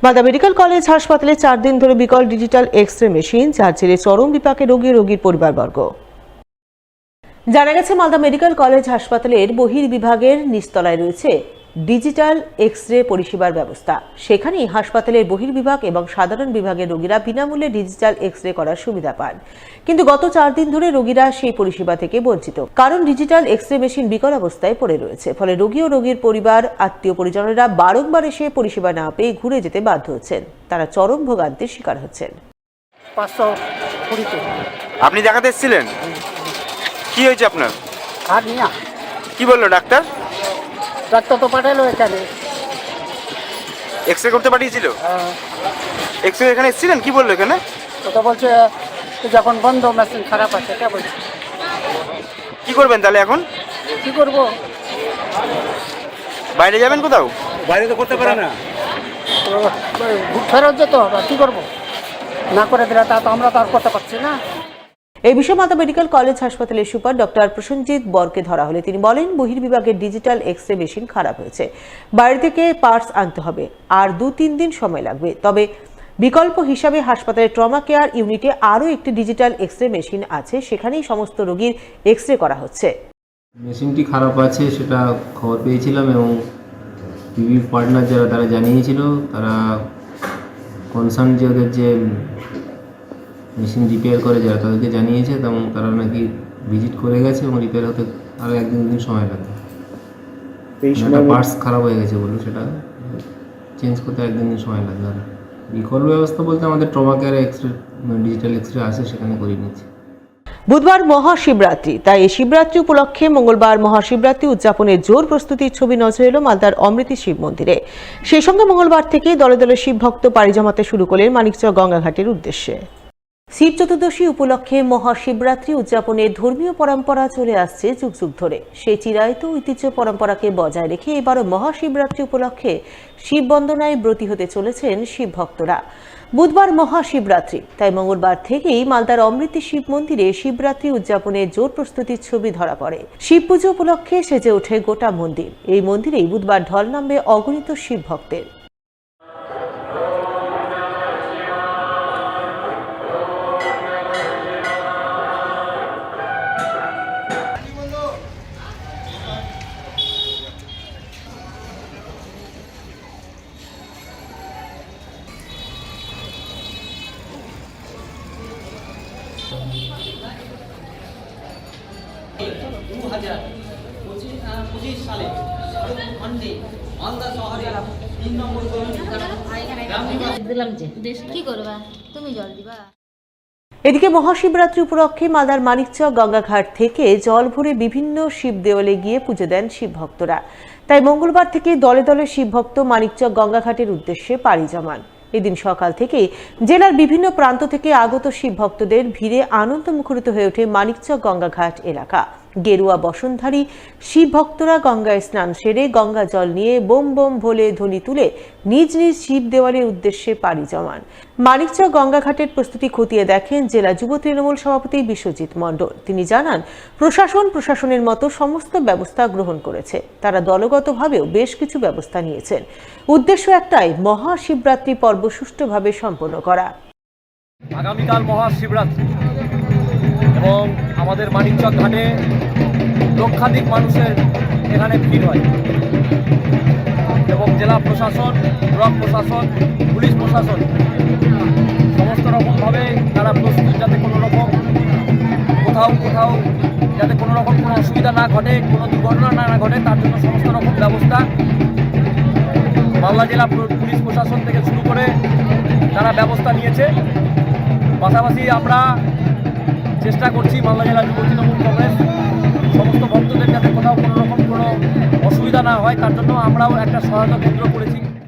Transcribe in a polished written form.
Malda medical college হাসপাতালে 4 দিন ধরে বিকল ডিজিটাল এক্স-রে মেশিন, যার জেরে চরম বিপাকে রোগীর পরিবারবর্গ। জানা গেছে, মালদা মেডিকেল কলেজ হাসপাতালের বহির্বিভাগের নিচতলায় রয়েছে ডিজিটাল এক্স-রে পরিষেবার ব্যবস্থা। সেখানেই হাসপাতালের বহির্বিভাগ এবং সাধারণ বিভাগের রোগীরা বিনামূল্যে ডিজিটাল এক্স-রে করার সুবিধা পান। কিন্তু গত 4 দিন ধরে রোগীরা সেই পরিষেবা থেকে বঞ্চিত, কারণ ডিজিটাল এক্স-রে মেশিন বিকল অবস্থায় পড়ে রয়েছে। ফলে রোগী ও রোগীর পরিবার, আত্মীয় পরিজনেরা বারংবার এসে পরিষেবা না পেয়ে ঘুরে যেতে বাধ্য হচ্ছেন। তারা চরম ভোগান্তির শিকার হচ্ছেন। 520 আপনি দেখাতে এসেছিলেন? কি হয়েছে আপনার? হার্নিয়া। কি বললো ডাক্তার? ডাক্তার তো পাঠালো এখানে, এক্স-রে করতে পাঠিয়েছিল। এক্স-রে এখানে এসেছিলেন? কি বললো এখানে? তো বলছে যখন বন্ধ, মেশিন খারাপ আছে। কে বলছে? কি করবেন তাহলে এখন? কি করব? বাইরে যাবেন কোথাও? বাইরে তো করতে পারে না, ফেরত যেতে হবে। কি করব? না করে দিলে তা তো আমরা তো আর করতে পারছি না। এই বিষয়ে মালদা মেডিকেল কলেজ হাসপাতালের সুপার ডক্টর প্রসেনজিৎ বরকে ধরা হলে তিনি বলেন, বহির্বিভাগের ডিজিটাল এক্স-রে মেশিন খারাপ হয়েছে, বাইরে থেকে পার্টস আনতে হবে, আর 2-3 দিন সময় লাগবে। তবে বিকল্প হিসাবে হাসপাতালের ট্রমা কেয়ার ইউনিটে আরও একটি ডিজিটাল এক্স-রে মেশিন আছে, সেখানেই সমস্ত রোগীর এক্স-রে করা হচ্ছে। মেশিনটি খারাপ আছে সেটা খবর পেয়েছিলাম এবং পিবি পার্টনার যারা তারা জানিয়েছিল, তারা কনসার্ন যে ওদের যে মেশিন রিপেয়ার করে যারা তাদেরকে জানিয়েছে, এবং তারা নাকি ভিজিট করে গেছে এবং রিপেয়ার হতে আরও 1-2 দিন সময় লাগবে। একটা পার্টস খারাপ হয়ে গেছে বললো, সেটা চেঞ্জ করতে 1-2 দিন সময় লাগবে। আর বিকল্প ব্যবস্থা বলতে আমাদের ট্রমা কেয়ারে এক্সরে ডিজিটাল এক্সরে আছে, সেখানে করিয়ে নিচ্ছি। বুধবার মহাশিবরাত্রি, তাই এই শিবরাত্রি উপলক্ষে মঙ্গলবার মহাশিবরাত্রি উদযাপনের জোর প্রস্তুতির ছবি নজর এলো মালদার অমৃতি শিব মন্দিরে। সেই সঙ্গে মঙ্গলবার থেকেই দলে দলে শিব ভক্ত পাড়ি জমাতে শুরু করলেন মানিকচক গঙ্গাঘাটের উদ্দেশ্যে। শিব চতুর্দশী উপলক্ষে মহাশিবরাত্রি উদযাপনের ধর্মীয় পরম্পরা চলে আসছে যুগ যুগ ধরে। সেই চিরায়ত ঐতিহ্য পরম্পরাকে বজায় রেখে এবারও মহাশিবরাত্রি উপলক্ষে শিব বন্দনায় ব্রতী হতে চলেছেন শিব ভক্তরা। বুধবার মহাশিবরাত্রি, তাই মঙ্গলবার থেকেই মালদার অমৃতি শিব মন্দিরে শিবরাত্রি উদযাপনের জোর প্রস্তুতির ছবি ধরা পড়ে। শিব পুজো উপলক্ষে সেজে ওঠে গোটা মন্দির। এই মন্দিরেই বুধবার ঢল নামবে অগণিত শিব ভক্তের। সালে খণ্ডে মালদা শহরে 3 নম্বর দিলাম যে দেশ কি করবা, তুমি জল দিবা। এদিকে মহাশিবরাত্রি উপলক্ষে মালদার মানিকচক গঙ্গাঘাট থেকে জল ভরে বিভিন্ন শিব দেওয়ালে গিয়ে পুজো দেন শিব ভক্তরা। তাই মঙ্গলবার থেকে দলে দলে শিব ভক্ত মানিকচক গঙ্গাঘাটের উদ্দেশ্যে পাড়ি জমান। এদিন সকাল থেকে জেলার বিভিন্ন প্রান্ত থেকে আগত শিব ভক্তদের ভিড়ে আনন্দ মুখরিত হয়ে ওঠে মানিকচক গঙ্গাঘাট এলাকা। গেরুয়া বসনধারী শিব ভক্তরা গঙ্গায় স্নান সেরে গঙ্গা জল নিয়ে বোম বোম ভোলে ধ্বনি তুলে নিজ নিজ শিব দেওয়ালের উদ্দেশ্যে পাড়ি জমান। মানিকচক গঙ্গাঘাটের প্রস্তুতি খতিয়ে দেখেন জেলা যুব তৃণমূল সভাপতি বিশ্বজিৎ মণ্ডল। তিনি জানান, প্রশাসনের মতো সমস্ত ব্যবস্থা গ্রহণ করেছে, তারা দলগতভাবেও বেশ কিছু ব্যবস্থা নিয়েছেন। উদ্দেশ্য একটাই, মহাশিবরাত্রি পর্ব সুষ্ঠুভাবে সম্পন্ন করা। আগামীকাল মহাশিবরাত্রি এবং আমাদের মানিকচক ঘাটে লক্ষাধিক মানুষের এখানে ভিড় হয় এবং জেলা প্রশাসন, ব্লক প্রশাসন, পুলিশ প্রশাসন সমস্ত রকমভাবে তারা প্রস্তুত, যাতে কোনো রকম কোথাও যাতে কোনো রকম কোনো অসুবিধা না ঘটে, কোনো দুর্ঘটনা না ঘটে, তার জন্য সমস্ত রকম ব্যবস্থা মালদা জেলা পুলিশ প্রশাসন থেকে শুরু করে তারা ব্যবস্থা নিয়েছে। পাশাপাশি আমরা চেষ্টা করছি মালদা জেলা যুব তৃণমূল কংগ্রেস সমস্ত ভক্তদের যাতে কোথাও কোনো রকম কোনো অসুবিধা না হয়, তার জন্য আমরাও একটা সহায়তা কেন্দ্র করেছি।